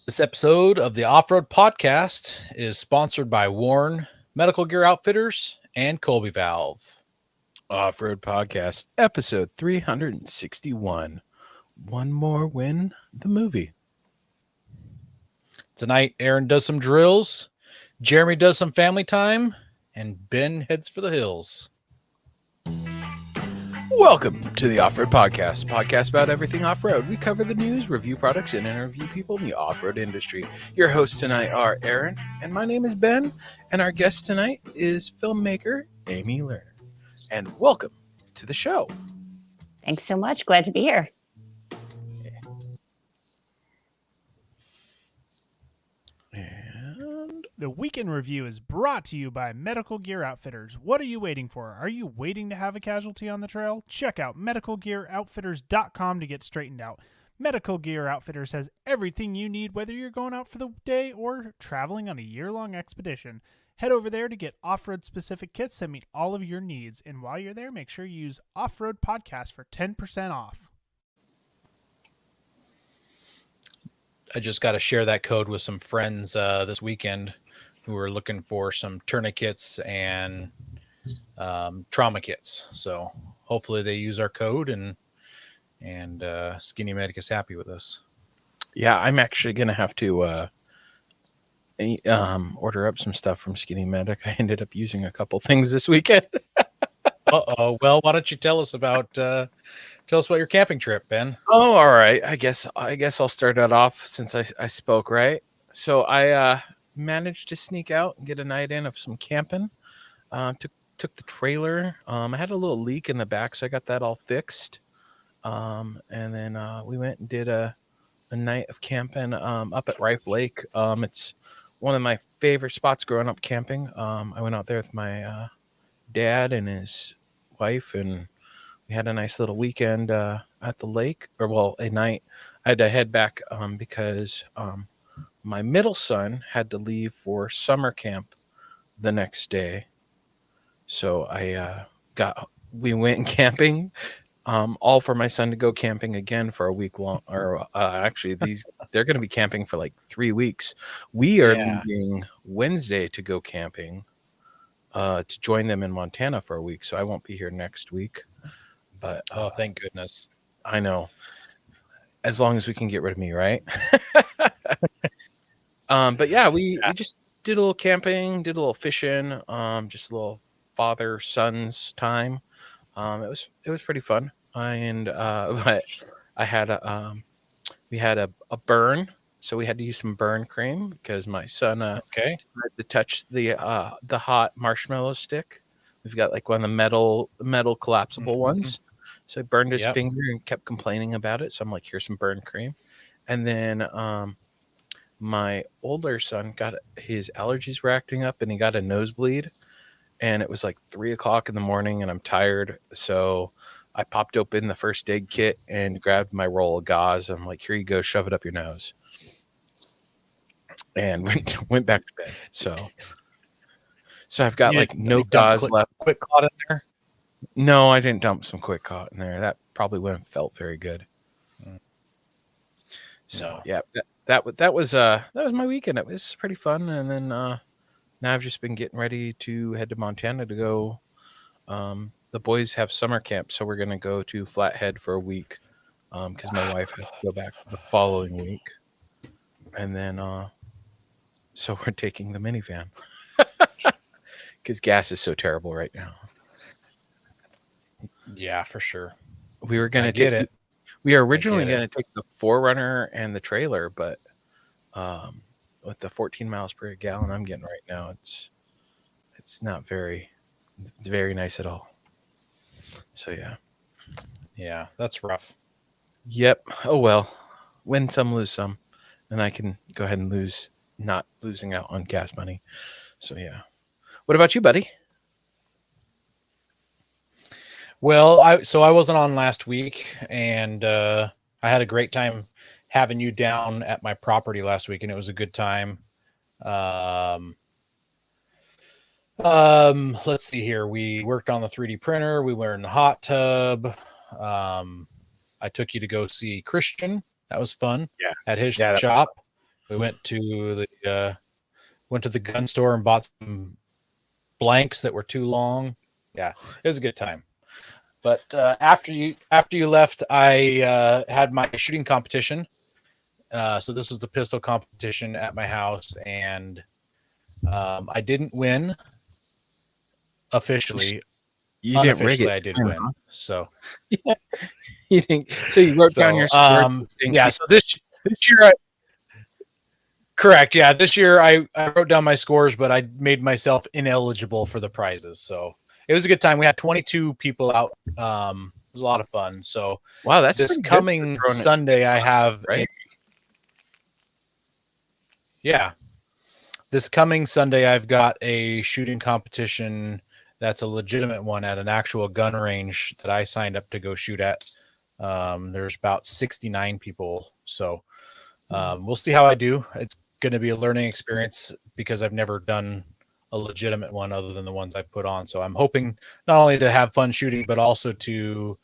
This episode of the Off-Road Podcast is sponsored by Warren Medical Gear Outfitters and Colby Valve. Off-Road Podcast, episode 361. One More Win, the movie. Tonight, Aaron does some drills, Jeremy does some family time, and Ben heads for the hills. Welcome to the Off-Road Podcast about everything off-road. We cover the news, review products, and interview people in the off-road industry. Your hosts tonight are Aaron, and my name is Ben, and our guest tonight is filmmaker Amy Lerner. And welcome to the show. Thanks so much. Glad to be here. And The Weekend Review is brought to you by Medical Gear Outfitters. What are you waiting for? Are you waiting to have a casualty on the trail? Check out medicalgearoutfitters.com to get straightened out. Medical Gear Outfitters has everything you need, whether you're going out for the day or traveling on a year-long expedition. Head over there to get off-road specific kits that meet all of your needs. And while you're there, make sure you use Off-Road Podcast for 10% off. I just got to share that code with some friends this weekend who are looking for some tourniquets and trauma kits. So hopefully they use our code and Skinny Medic is happy with us. yeah, I'm actually going to have to order up some stuff from Skinny Medic. I ended up using a couple things this weekend. Uh-oh. Well, why don't you tell us about your camping trip, Ben? Oh, all right. I guess I'll start that off since I spoke, right? So I managed to sneak out and get a night in of some camping. Took the trailer. I had a little leak in the back, so I got that all fixed. And then we went and did a night of camping up at Rife Lake. It's one of my favorite spots growing up camping. I went out there with my dad and his wife, and we had a nice little weekend at the lake, a night. I had to head back because my middle son had to leave for summer camp the next day. So we went camping, all for my son to go camping again for a week long, or actually they're going to be camping for like 3 weeks. We are leaving Wednesday to go camping to join them in Montana for a week. So I won't be here next week. But Oh, thank goodness. I know, as long as we can get rid of me, right? But yeah, we just did a little camping, did a little fishing, just a little father-son's time. It was pretty fun. But I had we had a burn, so we had to use some burn cream because my son had to touch the hot marshmallow stick. We've got like one of the metal collapsible ones. So he burned his finger and kept complaining about it. So I'm like, here's some burn cream. And then my older son got his allergies were acting up and he got a nosebleed. And it was like 3:00 in the morning and I'm tired. So I popped open the first aid kit and grabbed my roll of gauze. I'm like, here you go, shove it up your nose. And went back to bed. So I've got no gauze left. Quick caught in there. No, I didn't dump some Quick Caught in there. That probably wouldn't have felt very good. So yeah, that was my weekend. It was pretty fun. And then now I've just been getting ready to head to Montana to go. The boys have summer camp, so we're gonna go to Flathead for a week because my wife has to go back the following week. And then so we're taking the minivan because gas is so terrible right now. Yeah, for sure. We were going to take it. We are originally going to take the 4Runner and the trailer, but with the 14 miles per gallon I'm getting right now, it's not very nice at all. So yeah, that's rough. Yep. Oh well, win some, lose some, and I can go ahead and not losing out on gas money. So yeah. What about you, buddy? Well, I wasn't on last week, and I had a great time having you down at my property last week, and it was a good time. Let's see here. We worked on the 3D printer. We were in the hot tub. I took you to go see Christian. That was fun. Yeah. At his shop. We went to the gun store and bought some blanks that were too long. Yeah, it was a good time. But after you left, I had my shooting competition. So this was the pistol competition at my house, and I didn't win officially. You didn't rig Unofficially, it. I did win. So You didn't. So you wrote down your score. yeah. So this year, correct. Yeah, this year I wrote down my scores, but I made myself ineligible for the prizes. So it was a good time. We had 22 people out. It was a lot of fun. So Wow, that's this pretty good for coming throwing it Sunday, I have right. yeah. This coming Sunday, I've got a shooting competition that's a legitimate one at an actual gun range that I signed up to go shoot at. There's about 69 people, so we'll see how I do. It's going to be a learning experience because I've never done a legitimate one other than the ones I've put on. So I'm hoping not only to have fun shooting, but also to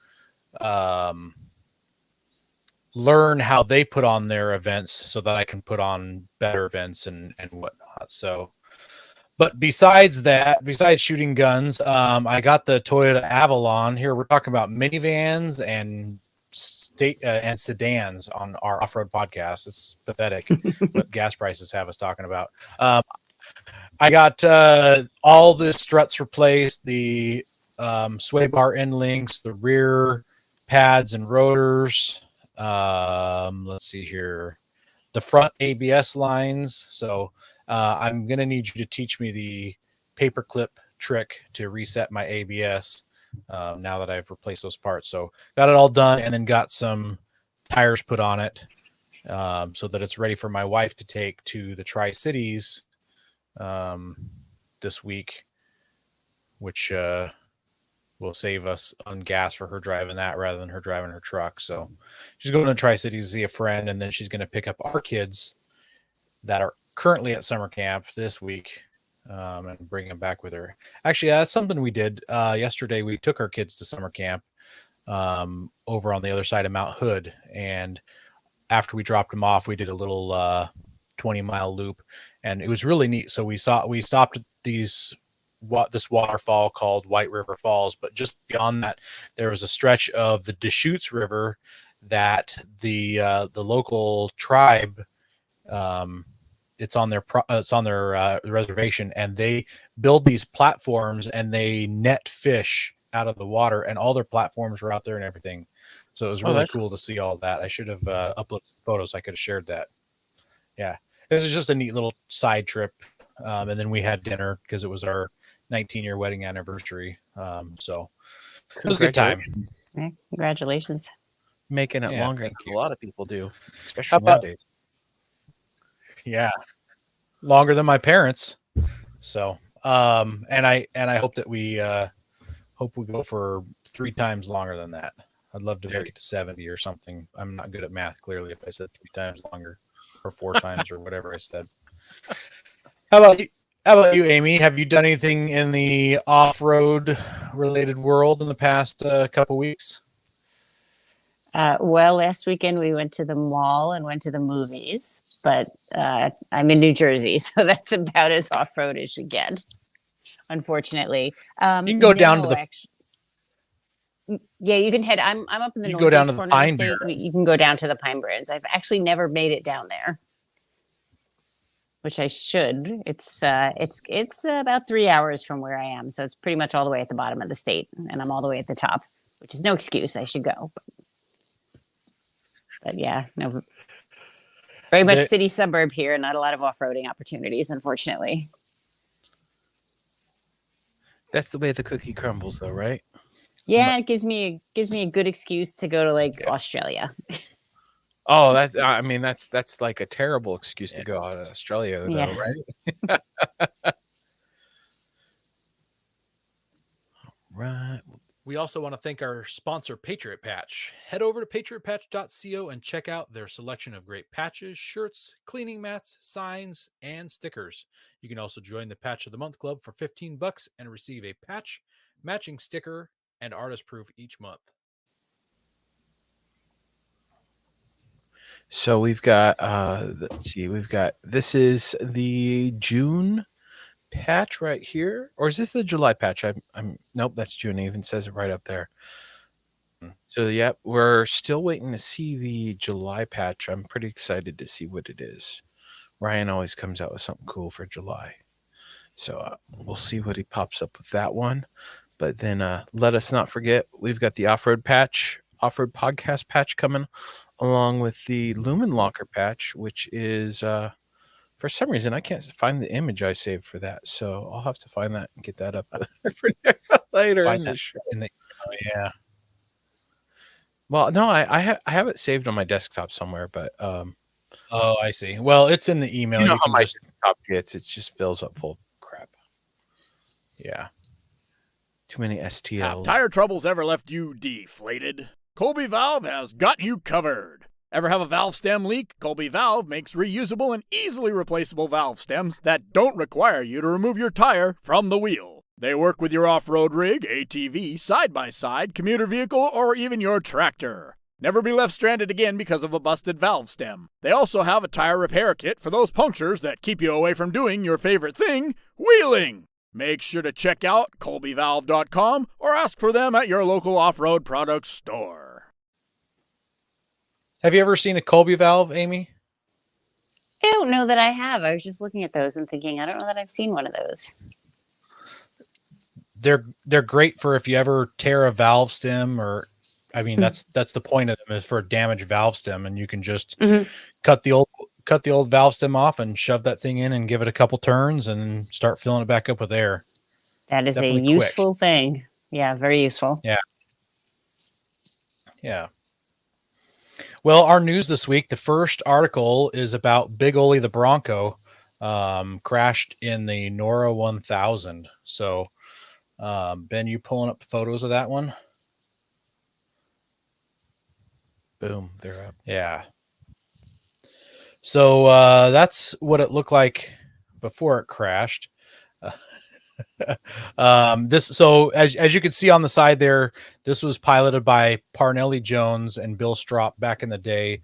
learn how they put on their events so that I can put on better events and whatnot. So, but besides that, besides shooting guns, I got the Toyota Avalon. Here we're talking about minivans and and sedans on our off-road podcast. It's pathetic what gas prices have us talking about. I got all the struts replaced, the sway bar end links, the rear pads and rotors. Let's see here, the front ABS lines. So I'm gonna need you to teach me the paperclip trick to reset my ABS now that I've replaced those parts. So got it all done, and then got some tires put on it so that it's ready for my wife to take to the Tri-Cities this week, which will save us on gas for her driving that rather than her driving her truck. So she's going to Tri-Cities to see a friend, and then she's going to pick up our kids that are currently at summer camp this week and bring them back with her. Actually, that's something we did yesterday. We took our kids to summer camp over on the other side of Mount Hood, and after we dropped them off, we did a little 20-mile loop, and it was really neat. So we stopped at this waterfall called White River Falls, but just beyond that, there was a stretch of the Deschutes River that the local tribe it's on their reservation, and they build these platforms and they net fish out of the water, and all their platforms were out there and everything. So it was really cool to see all that. I should have uploaded photos. I could have shared that. Yeah, this is just a neat little side trip. And then we had dinner because it was our 19-year wedding anniversary. So it was a good time. Congratulations. Making it longer than a lot of people do, especially nowadays. Yeah, longer than my parents. So, and I hope that we go for 3 times longer than that. I'd love to make it to 70 or something. I'm not good at math, clearly, if I said 3 times longer or 4 times or whatever I said. How about you, Amy? Have you done anything in the off-road related world in the past couple weeks? Well, last weekend we went to the mall and went to the movies, but I'm in New Jersey, so that's about as off-road as you get, unfortunately. You can go down to the yeah, you can head. I'm up in the you go down to the corner Pine of the state. Barrens. You can go down to the Pine Barrens. I've actually never made it down there, which I should. It's about 3 hours from where I am, so it's pretty much all the way at the bottom of the state, and I'm all the way at the top, which is no excuse. I should go, but yeah, no. Very much city suburb here, not a lot of off-roading opportunities, unfortunately. That's the way the cookie crumbles, though, right? Yeah, it gives me a good excuse to go to Australia. Oh, that's like a terrible excuse to go out of Australia, though, right? Right. We also want to thank our sponsor, Patriot Patch. Head over to patriotpatch.co and check out their selection of great patches, shirts, cleaning mats, signs, and stickers. You can also join the Patch of the Month Club for $15 and receive a patch, matching sticker, and artist proof each month. So we've got let's see, this is the June patch right here, or is this the July patch? I'm nope, that's June. It even says it right up there. So yeah, we're still waiting to see the July patch. I'm pretty excited to see what it is. Ryan always comes out with something cool for July, so we'll see what he pops up with that one. But then let us not forget, we've got the off-road podcast patch coming, along with the Lumen Locker patch, which is for some reason I can't find the image I saved for that, so I'll have to find that and get that up for later Find in the that show. in the yeah. Well, no, I have it saved on my desktop somewhere, but Oh, I see. Well, it's in the email. you know You how can my just desktop gets, it just fills up full of crap. yeah. Too many Have STL. tire troubles ever left you deflated? Colby Valve has got you covered. Ever have a valve stem leak? Colby Valve makes reusable and easily replaceable valve stems that don't require you to remove your tire from the wheel. They work with your off-road rig, ATV, side-by-side, commuter vehicle, or even your tractor. Never be left stranded again because of a busted valve stem. They also have a tire repair kit for those punctures that keep you away from doing your favorite thing, wheeling. Make sure to check out colbyvalve.com or ask for them at your local off-road products store. Have you ever seen a Colby valve, Amy? I don't know that I have. I was just looking at those and thinking, I don't know that I've seen one of those. They're great for if you ever tear a valve stem, or I mean that's the point of them, is for a damaged valve stem, and you can just cut the old valve stem off and shove that thing in and give it a couple turns and start filling it back up with air. That is Definitely a quick. useful thing. Yeah, very useful. Yeah. Well, our news this week, the first article is about Big Ole the Bronco, crashed in the Nora 1000. So, Ben, you pulling up photos of that one? Boom, they're up. Yeah. So that's what it looked like before it crashed. So as you can see on the side there, this was piloted by Parnelli Jones and Bill Strop back in the day.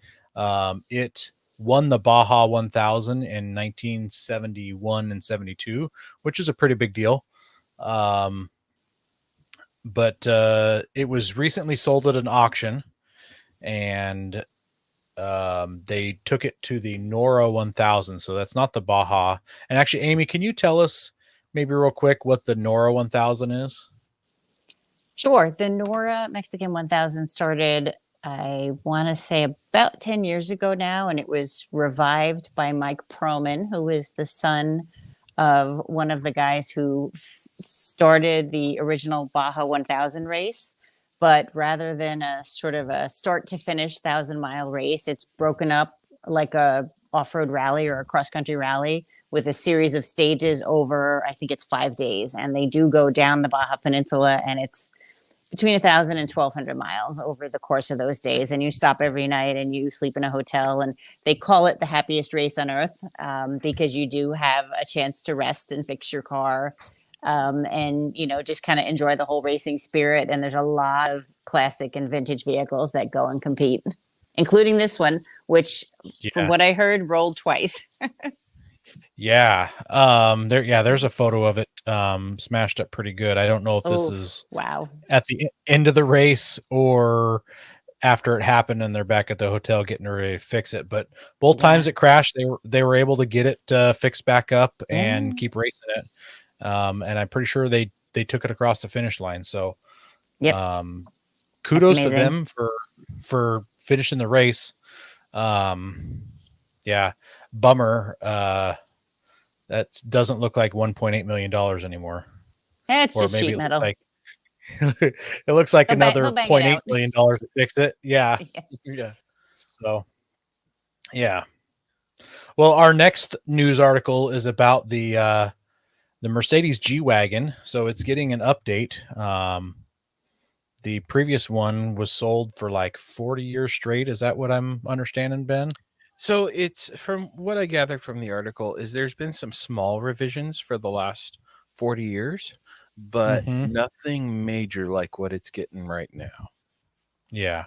It won the Baja 1000 in 1971 and 72, which is a pretty big deal. But it was recently sold at an auction, and they took it to the Nora 1000. So that's not the Baja. And actually, Amy, can you tell us maybe real quick what the Nora 1000 is? Sure. The Nora Mexican 1000 started, I want to say, about 10 years ago now, and it was revived by Mike Proman, who is the son of one of the guys who started the original Baja 1000 race. But rather than a sort of a start to finish 1,000-mile race, it's broken up like a off-road rally or a cross-country rally with a series of stages over, I think it's 5 days. And they do go down the Baja Peninsula, and it's between 1,000 and 1,200 miles over the course of those days. And you stop every night and you sleep in a hotel, and they call it the happiest race on earth, because you do have a chance to rest and fix your car, and, you know, just kind of enjoy the whole racing spirit. And there's a lot of classic and vintage vehicles that go and compete, including this one, which from what I heard rolled twice. Yeah. There's a photo of it smashed up pretty good. I don't know if this is wow at the end of the race or after it happened and they're back at the hotel getting ready to fix it. But both times it crashed, they were able to get it fixed back up and keep racing it. And I'm pretty sure they took it across the finish line. So kudos to them for finishing the race. Bummer. That doesn't look like $1.8 million anymore. It's just sheet metal. It looks like another $0.8 million to fix it. Yeah. Yeah. So, yeah. Well, our next news article is about the Mercedes G-Wagon. So it's getting an update. The previous one was sold for like 40 years straight. Is that what I'm understanding, Ben? So it's, from what I gathered from the article, is there's been some small revisions for the last 40 years, but nothing major like what it's getting right now. Yeah.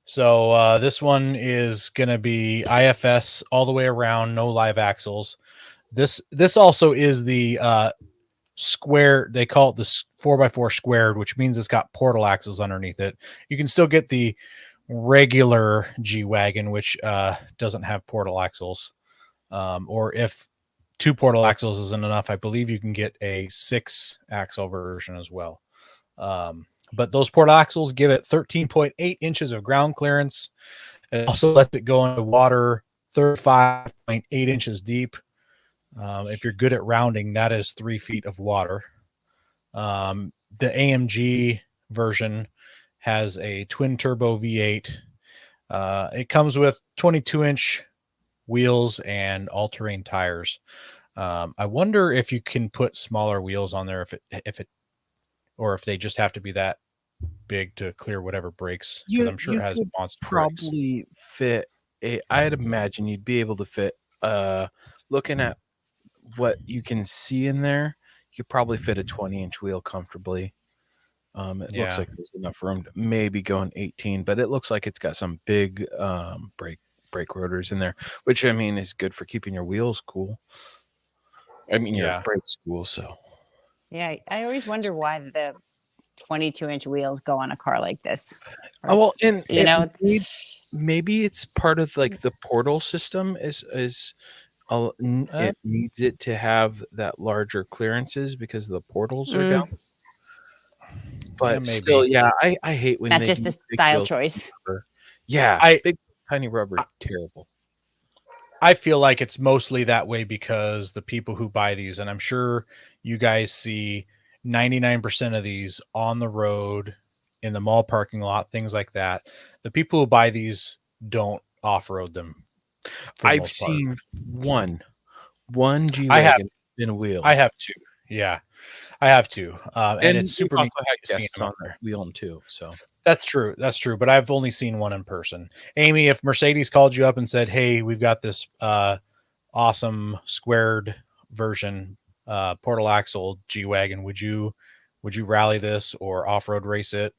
So this one is going to be IFS all the way around, no live axles. This also is the square. They call it the 4x4 squared, which means it's got portal axles underneath it. You can still get the regular G-Wagon, which doesn't have portal axles. Or if 2 portal axles isn't enough, I believe you can get a 6 axle version as well. But those portal axles give it 13.8 inches of ground clearance. It also lets it go into water 35.8 inches deep. If you're good at rounding, that is 3 feet of water. The AMG version has a twin turbo V8. It comes with 22-inch wheels and all-terrain tires. I wonder if you can put smaller wheels on there, if they just have to be that big to clear whatever breaks. Because I'm sure it has could monster brakes. probably fit I'd imagine you'd be able to fit. Looking at what you can see in there, you could probably fit a 20-inch wheel comfortably. It looks like there's enough room to maybe go an 18, but it looks like it's got some big brake rotors in there, which I mean is good for keeping your wheels cool. I mean your brakes cool. So Yeah, I always wonder why the 22-inch wheels go on a car like this. oh well, and You know, maybe it's part of like the portal system is it needs it to have that larger clearances because the portals are down. But still, I hate when not they just do a big style wheels. choice. Yeah, big tiny rubber, terrible. I feel like it's mostly that way because the people who buy these, and I'm sure you guys see 99% of these on the road, in the mall parking lot, things like that. The people who buy these don't off-road them. I've seen one G-Wagon in a wheel. I have 2. Yeah, I have 2. And it's super neat. Guests on there. We own 2, so that's true. That's true. But I've only seen one in person. Amy, if Mercedes called you up and said, "Hey, we've got this awesome squared version portal axle G-Wagon, would you rally this or off-road race it?"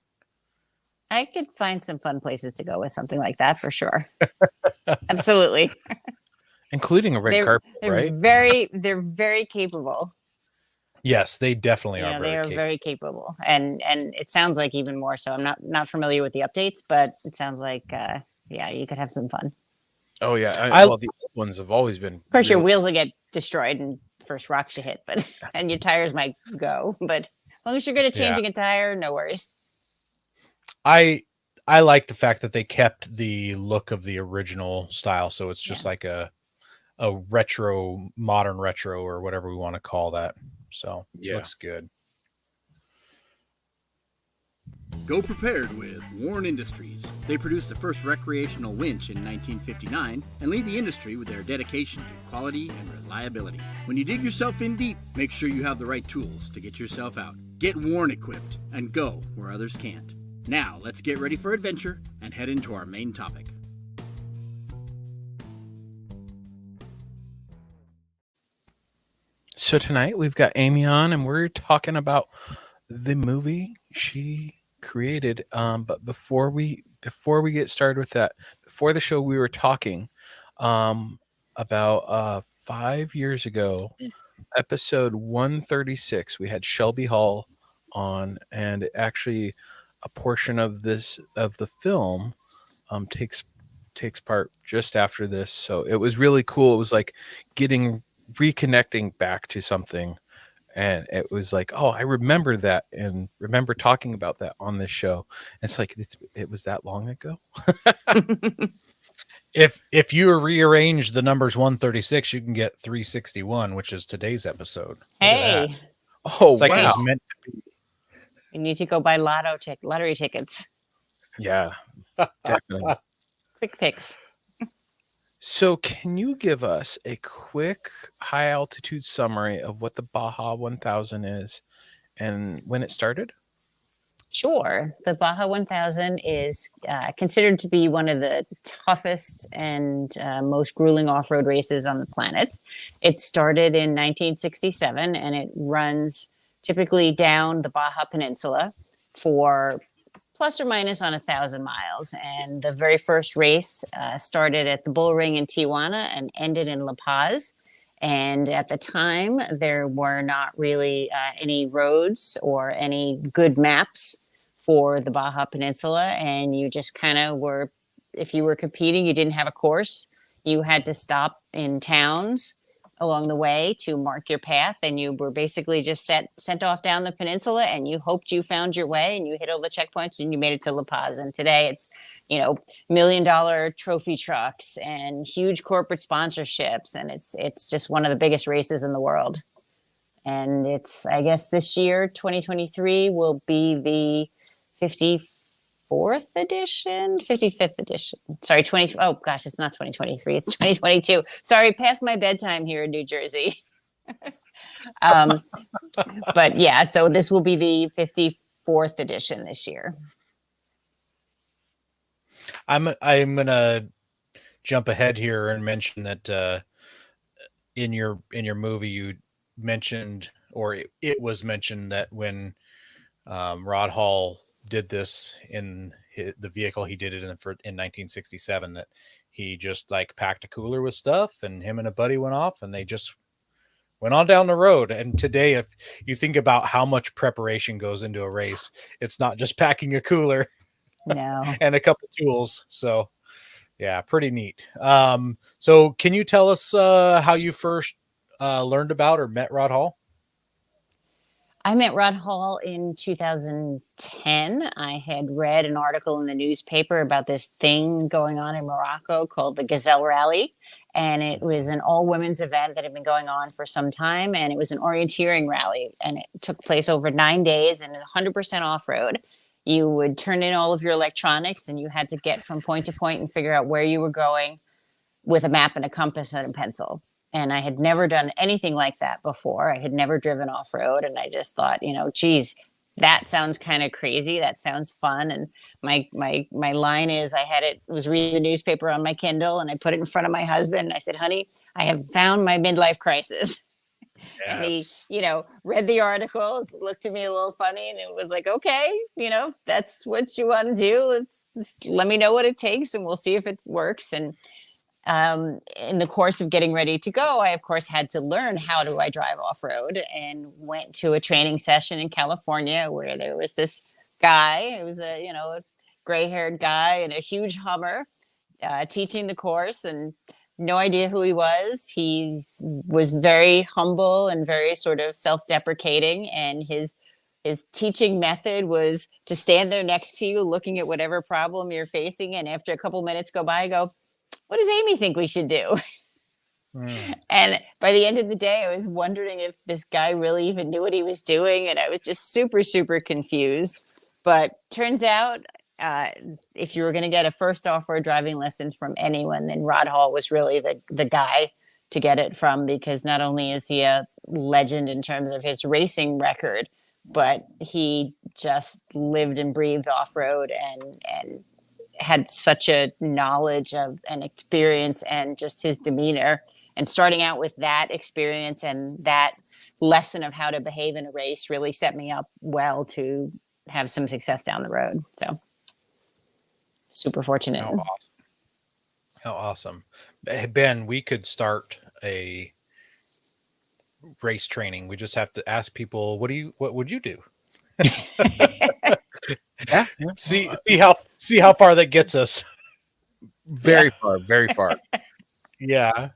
I could find some fun places to go with something like that for sure. Absolutely. Including a red carpet, right? They're very capable. Yes, they definitely are. They are very capable, and it sounds like even more so. I'm not familiar with the updates, but it sounds like you could have some fun. Oh yeah, well the old ones have always been. Of course, your wheels will get destroyed and first rocks you hit, but and your tires might go. But as long as you're good at changing a tire, no worries. I like the fact that they kept the look of the original style, so it's just like a modern retro or whatever we want to call that. So it looks good. Go prepared with Warren Industries. They produced the first recreational winch in 1959 and lead the industry with their dedication to quality and reliability. When you dig yourself in deep, make sure you have the right tools to get yourself out. Get Warren equipped and go where others can't. Now, let's get ready for adventure and head into our main topic. So tonight we've got Amy on, and we're talking about the movie she created. But before we get started with that, before the show, we were talking about 5 years ago, episode 136. We had Shelby Hall on, and actually a portion of the film takes part just after this. So it was really cool. It was like reconnecting back to something, and it was like, oh, I remember that and remember talking about that on this show. And it's like it was that long ago. If you rearrange the numbers 136, you can get 361, which is today's episode. Hey, it's like it was meant to be. You need to go buy lottery tickets. Yeah, definitely. Quick picks. So can you give us a quick high altitude summary of what the Baja 1000 is and when it started? Sure. The Baja 1000 is considered to be one of the toughest and most grueling off-road races on the planet. It started in 1967, and it runs typically down the Baja Peninsula for plus or minus on 1,000 miles. And the very first race started at the Bull Ring in Tijuana and ended in La Paz. And at the time, there were not really any roads or any good maps for the Baja Peninsula. And you just kind of were, if you were competing, you didn't have a course. You had to stop in towns along the way to mark your path, and you were basically just sent off down the peninsula, and you hoped you found your way and you hit all the checkpoints and you made it to La Paz. And today it's, $1 million trophy trucks and huge corporate sponsorships, and it's just one of the biggest races in the world. And it's, I guess this year 2023 will be the 54th edition, 55th edition. Sorry, oh gosh, it's not 2023, it's 2022. Sorry, past my bedtime here in New Jersey. But yeah, so this will be the 54th edition this year. I'm gonna jump ahead here and mention that in your movie you mentioned, or it was mentioned, that when Rod Hall did this in the vehicle he did it in 1967, that he just like packed a cooler with stuff and him and a buddy went off and they just went on down the road. And today, if you think about how much preparation goes into a race, it's not just packing a cooler No. and a couple tools. So yeah, pretty neat. So can you tell us how you first learned about or met Rod Hall? I met Rod Hall in 2010. I had read an article in the newspaper about this thing going on in Morocco called the Gazelle Rally. And it was an all women's event that had been going on for some time. And it was an orienteering rally. And it took place over 9 days and 100% off road. You would turn in all of your electronics and you had to get from point to point and figure out where you were going with a map and a compass and a pencil. And I had never done anything like that before. I had never driven off road. And I just thought, geez, that sounds kind of crazy. That sounds fun. And my line is, was reading the newspaper on my Kindle and I put it in front of my husband. And I said, honey, I have found my midlife crisis. Yes. And he, read the articles, looked at me a little funny, and it was like, okay, that's what you want to do. Let's just let me know what it takes and we'll see if it works. And in the course of getting ready to go, I, of course, had to learn how do I drive off-road, and went to a training session in California where there was this guy. It was a gray-haired guy in a huge Hummer teaching the course, and no idea who he was. He was very humble and very sort of self-deprecating, and his teaching method was to stand there next to you looking at whatever problem you're facing, and after a couple minutes go by, go, what does Amy think we should do? And by the end of the day, I was wondering if this guy really even knew what he was doing. And I was just super, super confused. But turns out, if you were going to get a first off-road driving lessons from anyone, then Rod Hall was really the guy to get it from, because not only is he a legend in terms of his racing record, but he just lived and breathed off-road and had such a knowledge of and experience, and just his demeanor, and starting out with that experience and that lesson of how to behave in a race really set me up well to have some success down the road. So super fortunate. How awesome. Ben, we could start a race training. We just have to ask people, what would you do? Yeah. See how far that gets us. Very far. Yeah.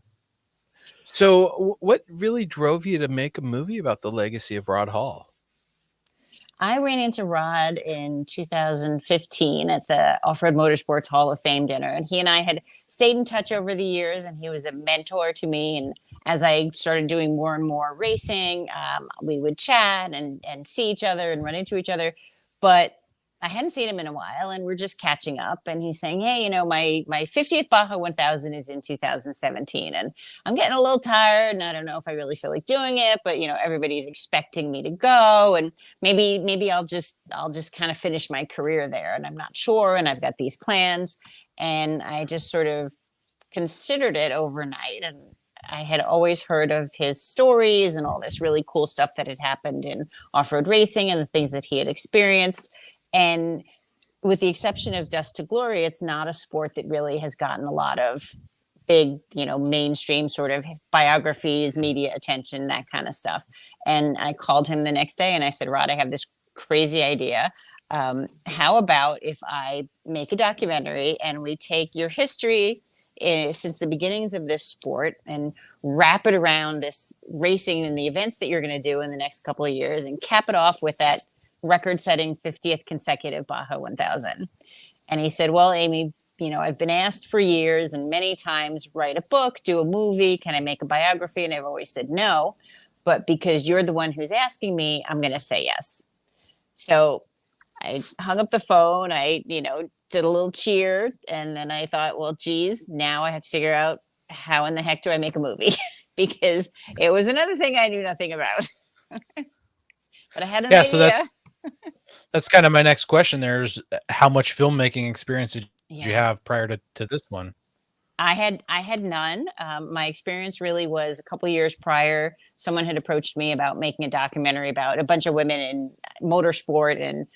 So what really drove you to make a movie about the legacy of Rod Hall? I ran into Rod in 2015 at the Off-Road Motorsports Hall of Fame dinner, and he and I had stayed in touch over the years, and he was a mentor to me. And as I started doing more and more racing, we would chat and see each other and run into each other. But I hadn't seen him in a while, and we're just catching up. And he's saying, hey, my 50th Baja 1000 is in 2017, and I'm getting a little tired, and I don't know if I really feel like doing it, but everybody's expecting me to go, and maybe I'll just kind of finish my career there, and I'm not sure, and I've got these plans. And I just sort of considered it overnight, and I had always heard of his stories and all this really cool stuff that had happened in off-road racing and the things that he had experienced. And with the exception of Dust to Glory, it's not a sport that really has gotten a lot of big, mainstream sort of biographies, media attention, that kind of stuff. And I called him the next day and I said, Rod, I have this crazy idea. How about if I make a documentary and we take your history since the beginnings of this sport and wrap it around this racing and the events that you're going to do in the next couple of years and cap it off with that record-setting 50th consecutive Baja 1000. And he said, well, Amy, I've been asked for years and many times, write a book, do a movie, can I make a biography? And I've always said no, but because you're the one who's asking me, I'm going to say yes. So I hung up the phone. I, did a little cheer. And then I thought, well, geez, now I have to figure out how in the heck do I make a movie? Because it was another thing I knew nothing about. But I had an idea. So that's kind of my next question. There's how much filmmaking experience did you have prior to this one? I had none. My experience really was a couple of years prior. Someone had approached me about making a documentary about a bunch of women in motorsport, and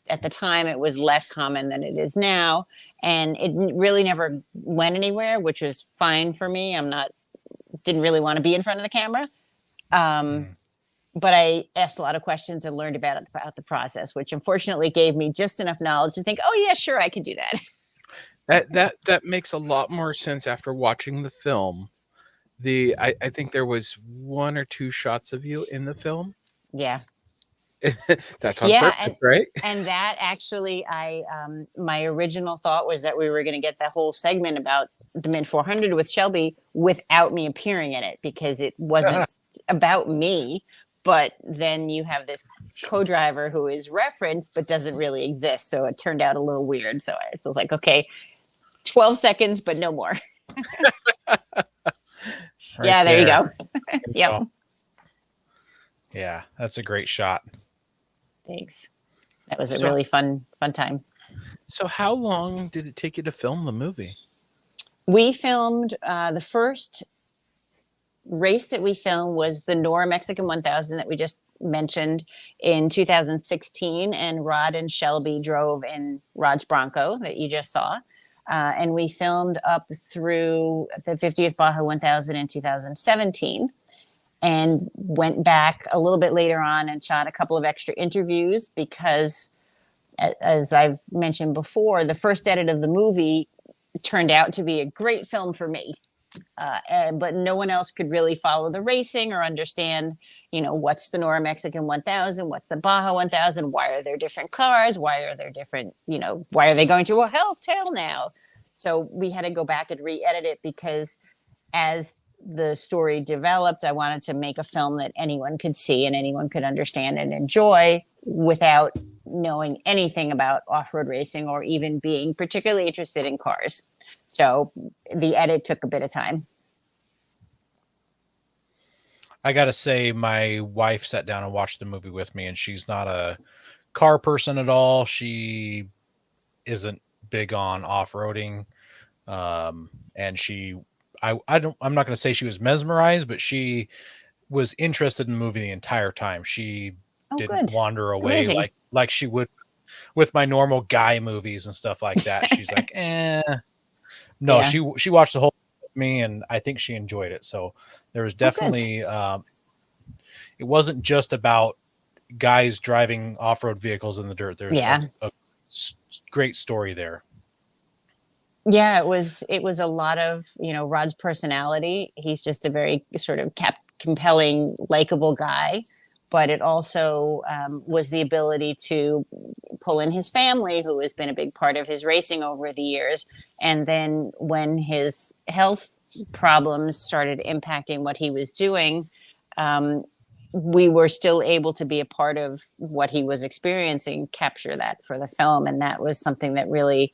at the time it was less common than it is now, and it really never went anywhere, which was fine for me. Didn't really want to be in front of the camera, but I asked a lot of questions and learned about the process, which unfortunately gave me just enough knowledge to think, oh yeah, sure, I could do that. That makes a lot more sense after watching the film. I think there was 1 or 2 shots of you in the film. Yeah. That's on purpose, right? And that actually, my original thought was that we were going to get that whole segment about the Mid 400 with Shelby without me appearing in it, because it wasn't about me. But then you have this co-driver who is referenced but doesn't really exist. So it turned out a little weird. So I was like, okay, 12 seconds, but no more. There you go. Yep. Yeah, that's a great shot. Thanks. That was a really fun time. So how long did it take you to film the movie? We filmed the first race that we filmed was the Nora Mexican 1000 that we just mentioned in 2016, and Rod and Shelby drove in Rod's Bronco that you just saw. And we filmed up through the 50th Baja 1000 in 2017 and went back a little bit later on and shot a couple of extra interviews because, as I've mentioned before, the first edit of the movie turned out to be a great film for me. But no one else could really follow the racing or understand, what's the Nora Mexican 1000, what's the Baja 1000, why are there different cars, why are there different, why are they going to a hotel now? So we had to go back and re-edit it because as the story developed, I wanted to make a film that anyone could see and anyone could understand and enjoy without knowing anything about off-road racing or even being particularly interested in cars. So the edit took a bit of time. I got to say, my wife sat down and watched the movie with me, and she's not a car person at all. She isn't big on off-roading. And I'm not going to say she was mesmerized, but she was interested in the movie the entire time. She didn't wander away like she would with my normal guy movies and stuff like that. She's like, No, yeah. She watched the whole thing with me, and I think she enjoyed it. So there was definitely it wasn't just about guys driving off-road vehicles in the dirt. There's a great story there. Yeah, it was a lot of, Rod's personality. He's just a very sort of compelling, likable guy. But it also was the ability to pull in his family, who has been a big part of his racing over the years. And then when his health problems started impacting what he was doing, we were still able to be a part of what he was experiencing, capture that for the film. And that was something that really,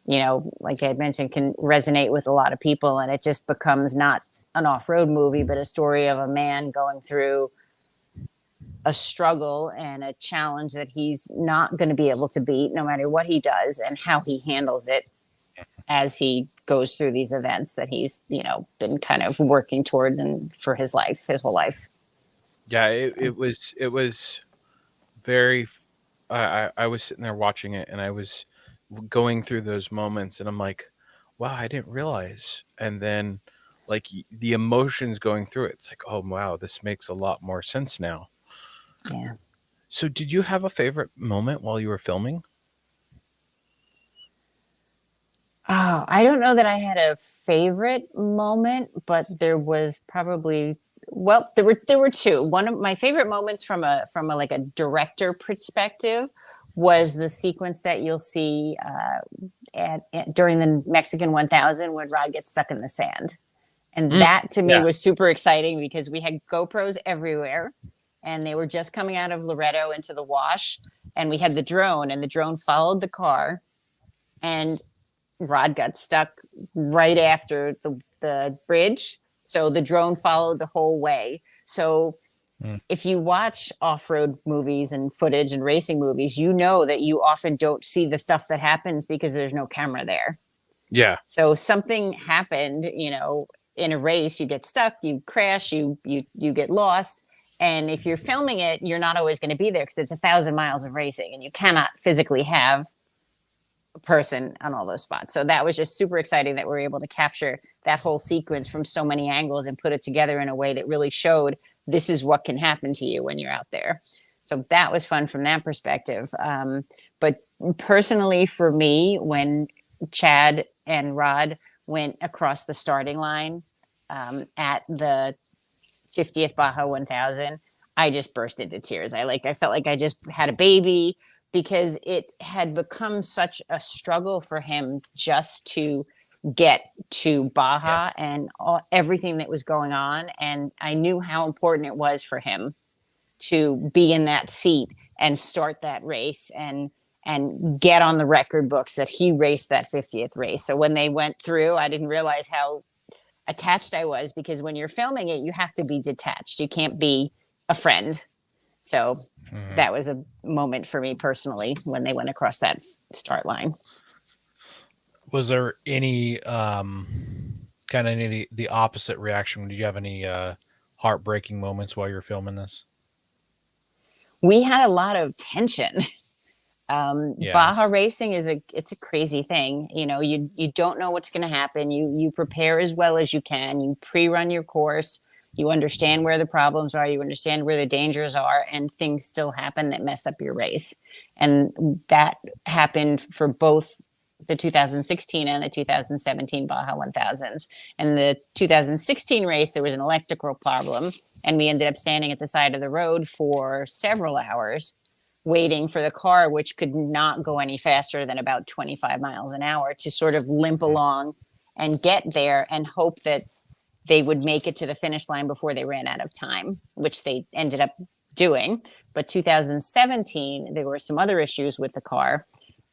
like I had mentioned, can resonate with a lot of people. And it just becomes not an off-road movie, but a story of a man going through a struggle and a challenge that he's not going to be able to beat no matter what he does, and how he handles it as he goes through these events that he's, been kind of working towards and for his whole life. Yeah, it was very, I was sitting there watching it, and I was going through those moments, and I'm like, wow, I didn't realize. And then like the emotions going through it, it's like, oh wow, this makes a lot more sense now. Yeah. So did you have a favorite moment while you were filming? Oh, I don't know that I had a favorite moment, but there was probably, well, there were two. One of my favorite moments from a like a director perspective was the sequence that you'll see during the Mexican 1000 when Rod gets stuck in the sand. And that to me yeah. was super exciting because we had GoPros everywhere and they were just coming out of Loretto into the wash, and we had the drone, and the drone followed the car, and Rod got stuck right after the bridge. So the drone followed the whole way. So if you watch off-road movies and footage and racing movies, you know that you often don't see the stuff that happens because there's no camera there. Yeah. So something happened, in a race, you get stuck, you crash, you get lost. And if you're filming it, you're not always going to be there because it's 1,000 miles of racing and you cannot physically have a person on all those spots. So that was just super exciting that we're able to capture that whole sequence from so many angles and put it together in a way that really showed this is what can happen to you when you're out there. So that was fun from that perspective. But personally, for me, when Chad and Rod went across the starting line at the 50th Baja 1000, I just burst into tears. I felt like I just had a baby because it had become such a struggle for him just to get to Baja and everything that was going on. And I knew how important it was for him to be in that seat and start that race and get on the record books that he raced that 50th race. So when they went through, I didn't realize how attached I was, because when you're filming it, you have to be detached. You can't be a friend. So that was a moment for me personally when they went across that start line. Was there any kind of any of the opposite reaction? Did you have any heartbreaking moments while you're filming this? We had a lot of tension. Baja racing it's a crazy thing. You don't know what's going to happen. You prepare as well as you can. You pre-run your course. You understand where the problems are. You understand where the dangers are, and things still happen that mess up your race. And that happened for both the 2016 and the 2017 Baja 1000s. And the 2016 race, there was an electrical problem, and we ended up standing at the side of the road for several hours waiting for the car, which could not go any faster than about 25 miles an hour, to sort of limp along and get there and hope that they would make it to the finish line before they ran out of time, which they ended up doing. But 2017, there were some other issues with the car.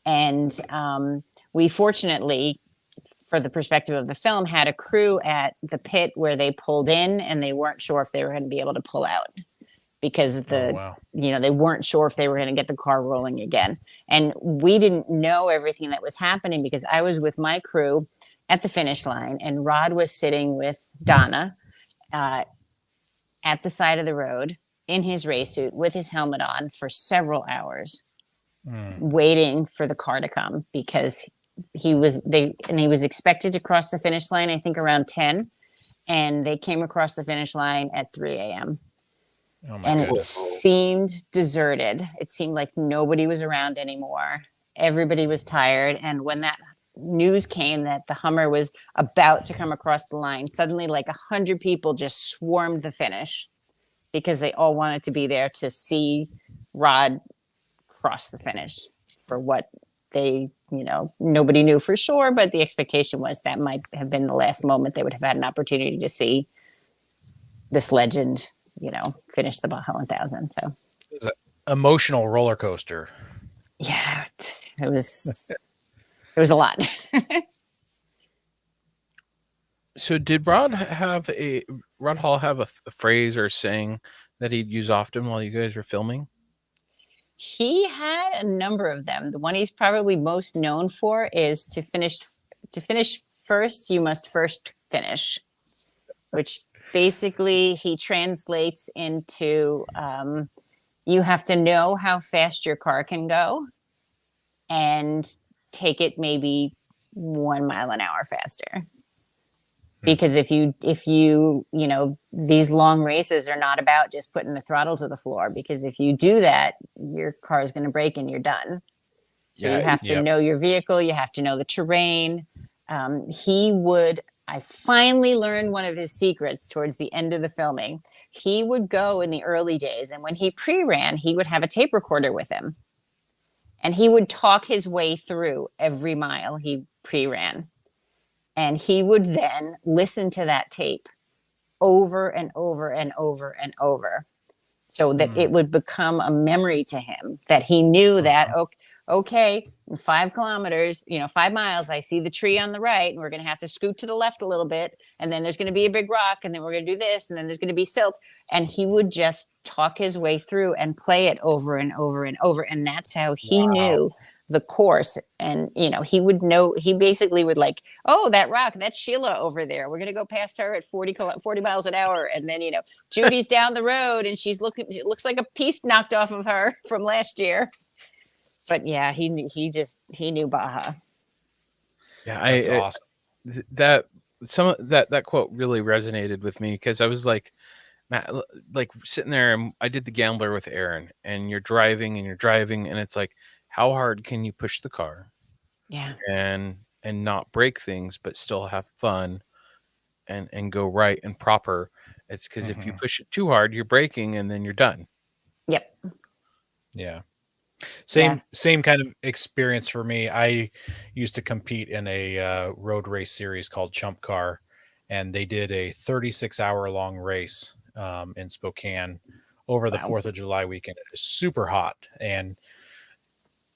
And we fortunately, for the perspective of the film, had a crew at the pit where they pulled in, and they weren't sure if they were going to be able to pull out, because they weren't sure if they were going to get the car rolling again. And we didn't know everything that was happening because I was with my crew at the finish line, and Rod was sitting with Donna at the side of the road in his race suit with his helmet on for several hours, waiting for the car to come, because he was expected to cross the finish line, I think around 10, and they came across the finish line at 3 a.m. Oh and it seemed deserted. It seemed like nobody was around anymore. Everybody was tired. And when that news came that the Hummer was about to come across the line, suddenly like 100 people just swarmed the finish because they all wanted to be there to see Rod cross the finish for what they, nobody knew for sure, but the expectation was that might have been the last moment they would have had an opportunity to see this legend, finish the Baja 1000. So it was an emotional roller coaster. Yeah, it was a lot. So did Rod Hall have a phrase or saying that he'd use often while you guys were filming? He had a number of them. The one he's probably most known for is to finish first, you must first finish, which basically he translates into you have to know how fast your car can go and take it maybe 1 mile an hour faster. Because if you these long races are not about just putting the throttle to the floor, because if you do that, your car is going to break and you're done. So you have to know your vehicle, you have to know the terrain. I finally learned one of his secrets towards the end of the filming. He would go in the early days, and when he pre-ran, he would have a tape recorder with him. And he would talk his way through every mile he pre-ran. And he would then listen to that tape over and over and over and over, so that it would become a memory to him, that he knew that, okay, in 5 kilometers, 5 miles, I see the tree on the right, and we're going to have to scoot to the left a little bit. And then there's going to be a big rock, and then we're going to do this, and then there's going to be silt. And he would just talk his way through and play it over and over and over. And that's how he knew the course. And he would know, he basically would like, oh, that rock, that's Sheila over there, we're going to go past her at 40 miles an hour. And then Judy's down the road, and it looks like a piece knocked off of her from last year. But yeah, he knew Baja. Yeah, That's awesome. That quote really resonated with me, because I was like, Matt, like sitting there, and I did the Gambler with Aaron, and you're driving, and it's like, how hard can you push the car? Yeah. And not break things, but still have fun and go right and proper. It's because if you push it too hard, you're braking, and then you're done. Yep. Yeah. Same kind of experience for me. I used to compete in a road race series called Chump Car, and they did a 36-hour-long race in Spokane over the 4th of July weekend. It was super hot, and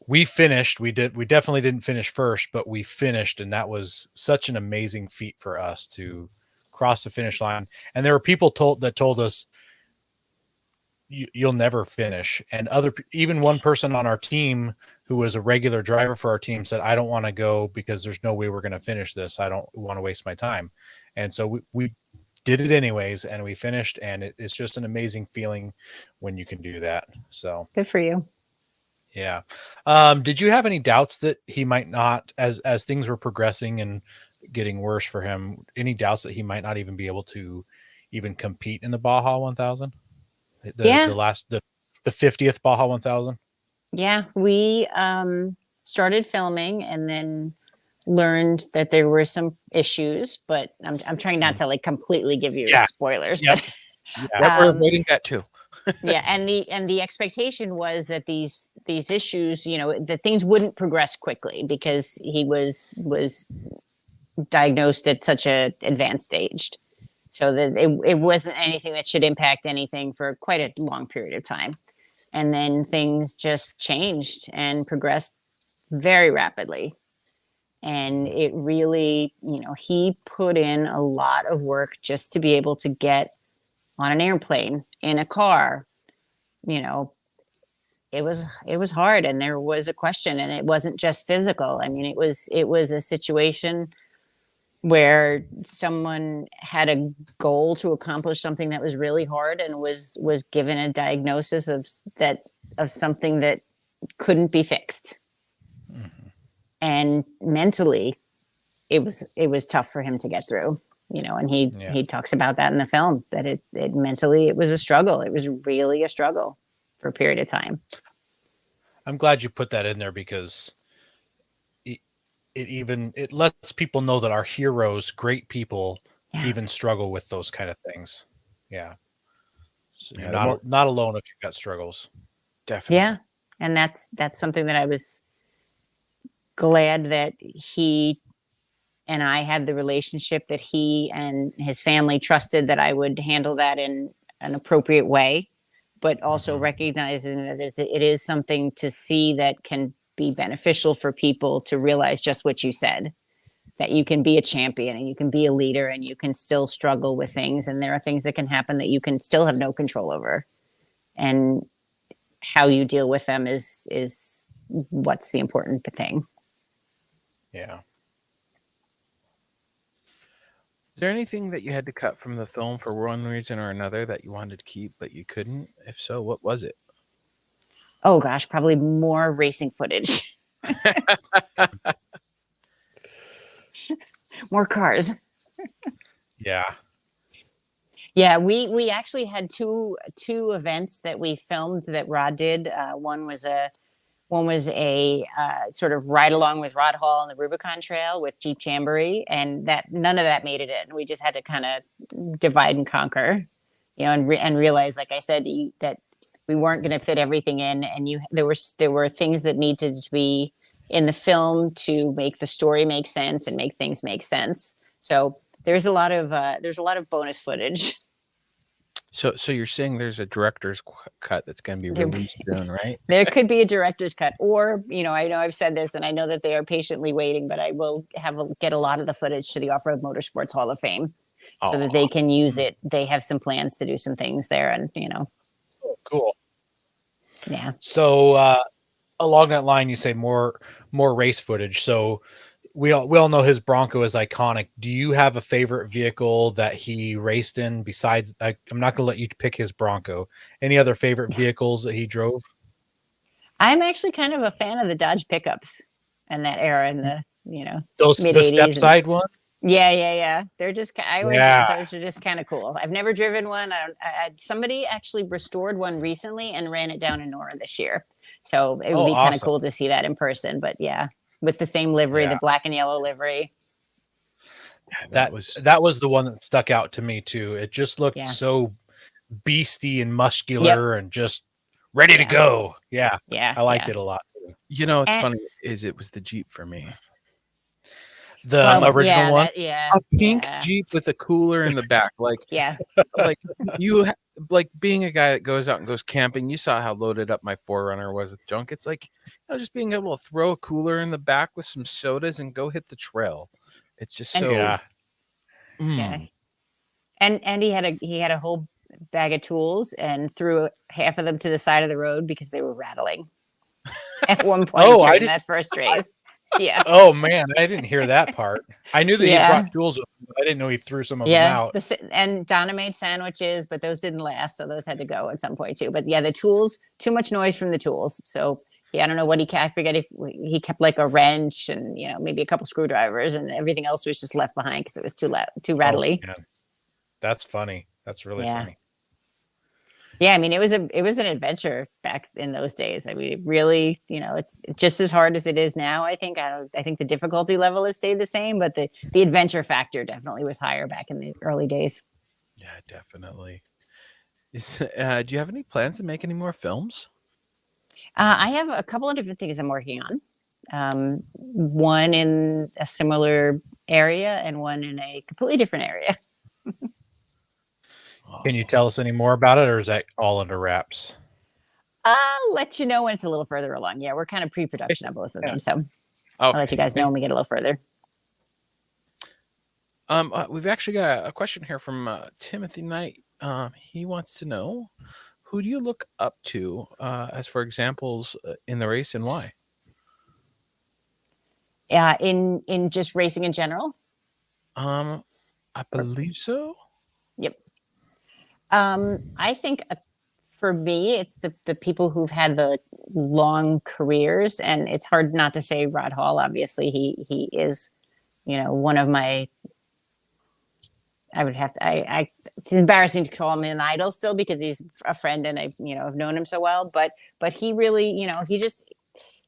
we finished. We definitely didn't finish first, but we finished, and that was such an amazing feat for us to cross the finish line. And there were people that told us, you'll never finish. And even one person on our team who was a regular driver for our team said, I don't want to go because there's no way we're going to finish this. I don't want to waste my time. And so we did it anyways, and we finished, and it's just an amazing feeling when you can do that. So good for you. Yeah. Did you have any doubts that he might not, as things were progressing and getting worse for him, any doubts that he might not even be able to even compete in the Baja 1000? The 50th Baja 1000? Yeah, we started filming and then learned that there were some issues, but I'm trying not to like completely give you spoilers. Yep. But we're avoiding that too. Yeah, and the expectation was that these issues, that things wouldn't progress quickly because he was diagnosed at such a advanced stage, so that it wasn't anything that should impact anything for quite a long period of time. And then things just changed and progressed very rapidly. And it really, he put in a lot of work just to be able to get on an airplane, in a car. It was hard, and there was a question, and it wasn't just physical. I mean, it was a situation where someone had a goal to accomplish something that was really hard, and was given a diagnosis of something that couldn't be fixed. Mm-hmm. And mentally it was tough for him to get through, and he talks about that in the film, that it mentally, it was a struggle. It was really a struggle for a period of time. I'm glad you put that in there, because it lets people know that our heroes, great people, even struggle with those kind of things. Yeah. So you're not alone if you've got struggles. Definitely. Yeah. And that's something that I was glad that he and I had the relationship, that he and his family trusted that I would handle that in an appropriate way, but also recognizing that it is something to see that can be beneficial for people to realize just what you said, that you can be a champion and you can be a leader and you can still struggle with things. And there are things that can happen that you can still have no control over. And how you deal with them is what's the important thing. Yeah. Is there anything that you had to cut from the film for one reason or another that you wanted to keep but you couldn't? If so, what was it? Oh gosh, probably more racing footage. More cars. Yeah. Yeah, we actually had two events that we filmed that Rod did. One was a sort of ride along with Rod Hall on the Rubicon Trail with Jeep Jamboree, and that none of that made it in. We just had to kind of divide and conquer, and realize, like I said, that we weren't going to fit everything in, and there were things that needed to be in the film to make the story make sense and make things make sense. So there's a lot of bonus footage. So you're saying there's a director's cut that's going to be released soon, right? There could be a director's cut, or I know I've said this, and I know that they are patiently waiting, but I will get a lot of the footage to the Off-Road Motorsports Hall of Fame, so that they can use it. They have some plans to do some things there, and Cool. yeah. So along that line, you say more race footage. So we all know his Bronco is iconic. Do you have a favorite vehicle that he raced in besides? I'm not going to let you pick his Bronco. Any other favorite vehicles that he drove? I'm actually kind of a fan of the Dodge pickups in that era, in the Those mid the 80s. step side one. Yeah. They're just, I always Yeah. think those are just kind of cool. I've never driven one. Somebody actually restored one recently and ran it down in Nora this year. So it would be kind of awesome. cool to see that in person. But yeah, with the same livery, Yeah. the black and yellow livery. That was the one that stuck out to me too. It just looked so beastie and muscular and just ready to go. Yeah. Yeah. I liked it a lot too. What's funny is it was the Jeep for me. The original one? A pink Jeep with a cooler in the back. Like you being a guy that goes out and goes camping, you saw how loaded up my 4Runner was with junk. It's like, just being able to throw a cooler in the back with some sodas and go hit the trail. It's just so Yeah. And he had a whole bag of tools and threw half of them to the side of the road because they were rattling at one point during that first race. Yeah. Oh man, I didn't hear that part. I knew that he brought tools with him, but I didn't know he threw some of them out. And Donna made sandwiches, but those didn't last, so those had to go at some point too. But yeah, the tools, too much noise from the tools. So I don't know what I forget if he kept like a wrench and maybe a couple screwdrivers, and everything else was just left behind because it was too loud, too rattly. Oh, that's funny. That's really funny. Yeah, I mean, it was an adventure back in those days. I mean, it really, it's just as hard as it is now. I think the difficulty level has stayed the same, but the adventure factor definitely was higher back in the early days. Yeah, definitely. Do you have any plans to make any more films? I have a couple of different things I'm working on. One in a similar area and one in a completely different area. Can you tell us any more about it, or is that all under wraps? I'll let you know when it's a little further along. Yeah, we're kind of pre-production on both of them, so I'll let you guys know when we get a little further. We've actually got a question here from Timothy Knight. He wants to know, who do you look up to as for examples in the race, and why? Yeah, in just racing in general. I believe so. Yep. I think for me, it's the people who've had the long careers, and it's hard not to say Rod Hall. Obviously, he is, one of my. I would have to. It's embarrassing to call him an idol still because he's a friend and I've known him so well. But he really,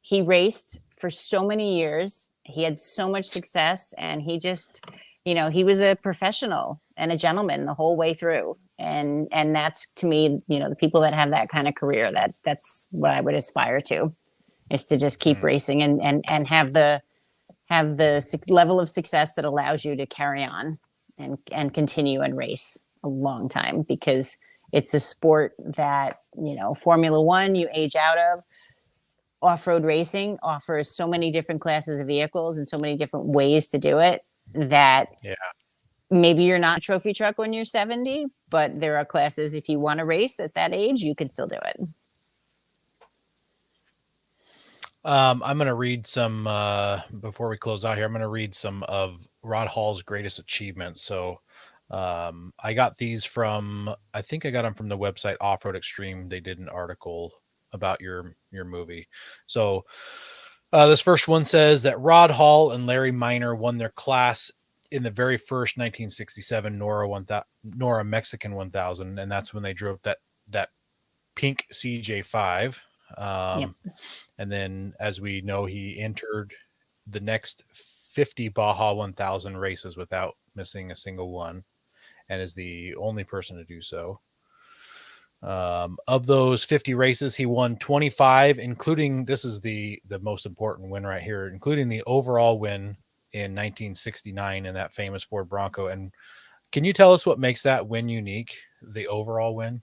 he raced for so many years. He had so much success, and he just, he was a professional and a gentleman the whole way through. And that's, to me, the people that have that kind of career, that's what I would aspire to, is to just keep racing and have the level of success that allows you to carry on and continue and race a long time, because it's a sport that, Formula One, you age out of. Off-road racing offers so many different classes of vehicles and so many different ways to do it that maybe you're not a trophy truck when you're 70, but there are classes, if you want to race at that age, you can still do it. I'm going to read some, before we close out here, I'm going to read some of Rod Hall's greatest achievements. So I got these I think I got them from the website Off-Road Extreme. They did an article about your movie. So This first one says that Rod Hall and Larry Miner won their class in the very first 1967 Nora Mexican 1000, and that's when they drove that pink CJ5. Yep. And then, as we know, he entered the next 50 Baja 1000 races without missing a single one, and is the only person to do so. Of those 50 races, he won 25, including, this is the most important win right here, including the overall win in 1969 in that famous Ford Bronco. And can you tell us what makes that win unique, the overall win?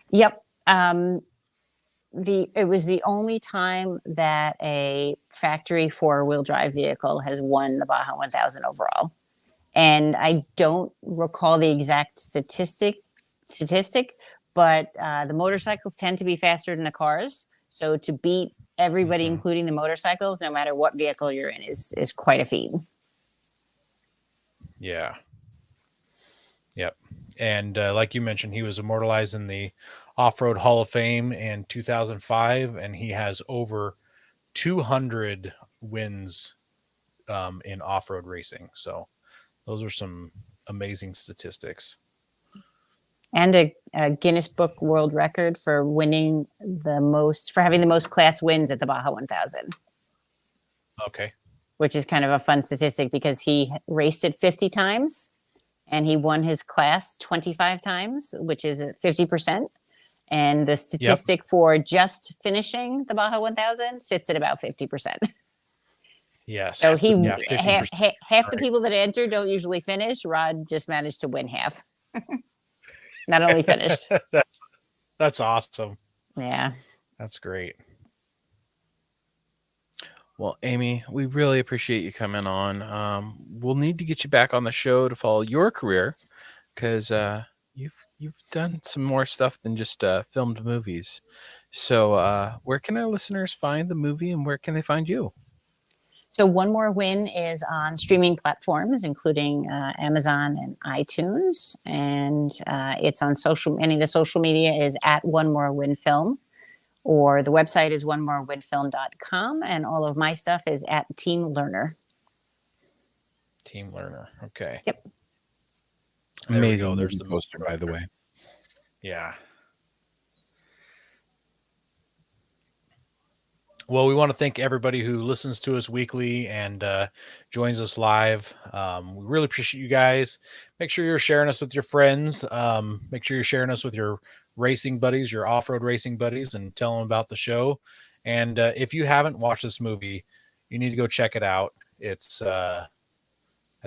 Yep. It was the only time that a factory four-wheel drive vehicle has won the Baja 1000 overall. And I don't recall the exact statistic, but the motorcycles tend to be faster than the cars. So to beat everybody, including the motorcycles, no matter what vehicle you're in, is quite a feat. Yeah. Yep. And like you mentioned, he was immortalized in the Off-Road Hall of Fame in 2005, and he has over 200 wins in off-road racing. So those are some amazing statistics. And a Guinness Book World Record for having the most class wins at the Baja 1000. Okay. Which is kind of a fun statistic because he raced it 50 times and he won his class 25 times, which is 50%. And the statistic for just finishing the Baja 1000 sits at about 50%. Yes. So half the people that enter don't usually finish. Rod just managed to win half. Not only finished. That's awesome. Yeah. That's great. Well, Amy, we really appreciate you coming on. We'll need to get you back on the show to follow your career because you've done some more stuff than just filmed movies. So where can our listeners find the movie and where can they find you? So One More Win is on streaming platforms, including Amazon and iTunes. And it's on any of the social media is at One More Win Film. Or the website is onemorewinfilm.com, and all of my stuff is at Team Lerner. Team Lerner. Okay. Yep. Amazing. There's the poster, by the way. Yeah. Well, we want to thank everybody who listens to us weekly and joins us live. We really appreciate you guys. Make sure you're sharing us with your friends. Make sure you're sharing us with your racing buddies, your off-road racing buddies, and tell them about the show. And if you haven't watched this movie, you need to go check it out. It's I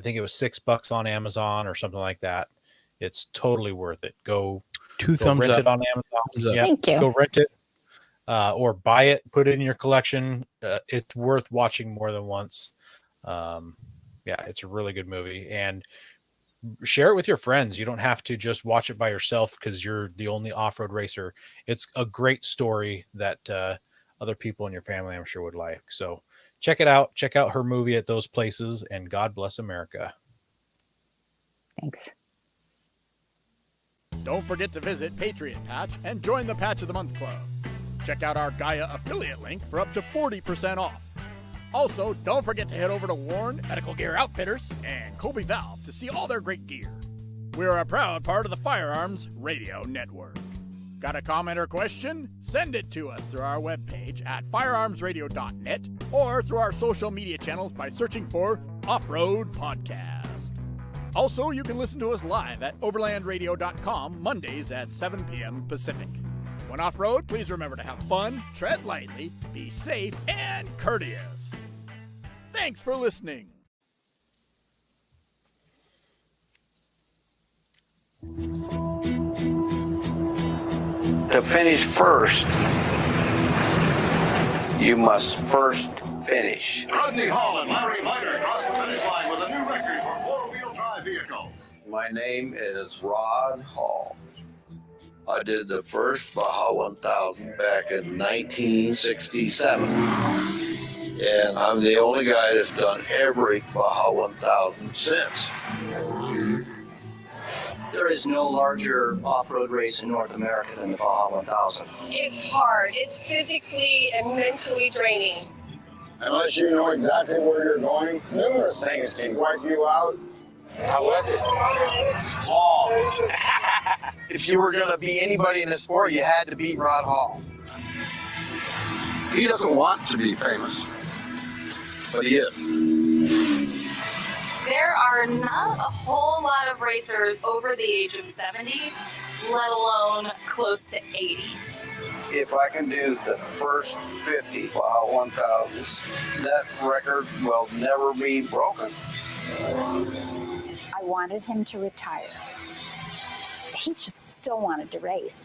think it was $6 on Amazon or something like that. It's totally worth it. Go thumbs rent up. it on Amazon. Yep, Thank you. go rent it or buy it, put it in your collection. It's worth watching more than once. Yeah, it's a really good movie. And share it with your friends. You don't have to just watch it by yourself because you're the only off-road racer. It's a great story that other people in your family, I'm sure, would like. So check it out. Check out her movie at those places, and God bless America. Thanks. Don't forget to visit Patriot Patch and join the Patch of the Month Club. Check out our Gaia affiliate link for up to 40% off. Also, don't forget to head over to Warren Medical Gear Outfitters and Colby Valve to see all their great gear. We're a proud part of the Firearms Radio Network. Got a comment or question? Send it to us through our webpage at firearmsradio.net or through our social media channels by searching for Off-Road Podcast. Also, you can listen to us live at overlandradio.com Mondays at 7 p.m. Pacific. When off-road, please remember to have fun, tread lightly, be safe, and courteous. Thanks for listening. To finish first, you must first finish. Rodney Hall and Larry Miner cross the finish line with a new record for four-wheel drive vehicles. My name is Rod Hall. I did the first Baja 1000 back in 1967. And I'm the only guy that's done every Baja 1000 since. There is no larger off-road race in North America than the Baja 1000. It's hard. It's physically and mentally draining. Unless you know exactly where you're going, numerous things can wipe you out. How was it? Hall. If you were going to be anybody in the sport, you had to beat Rod Hall. He doesn't want to be famous, but he is. There are not a whole lot of racers over the age of 70, let alone close to 80. If I can do the first 50 Baja 1000s, that record will never be broken. I wanted him to retire. He just still wanted to race.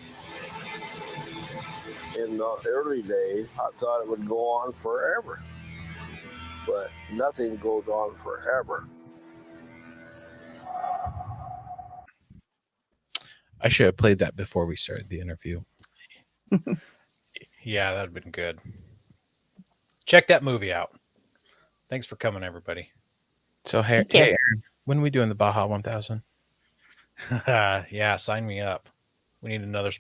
In the early days, I thought it would go on forever, but nothing goes on forever. I should have played that before we started the interview. Yeah, that'd been good. Check that movie out. Thanks for coming, everybody. So, hey, Aaron, when are we doing the Baja 1000? Yeah, sign me up. We need another sponsor.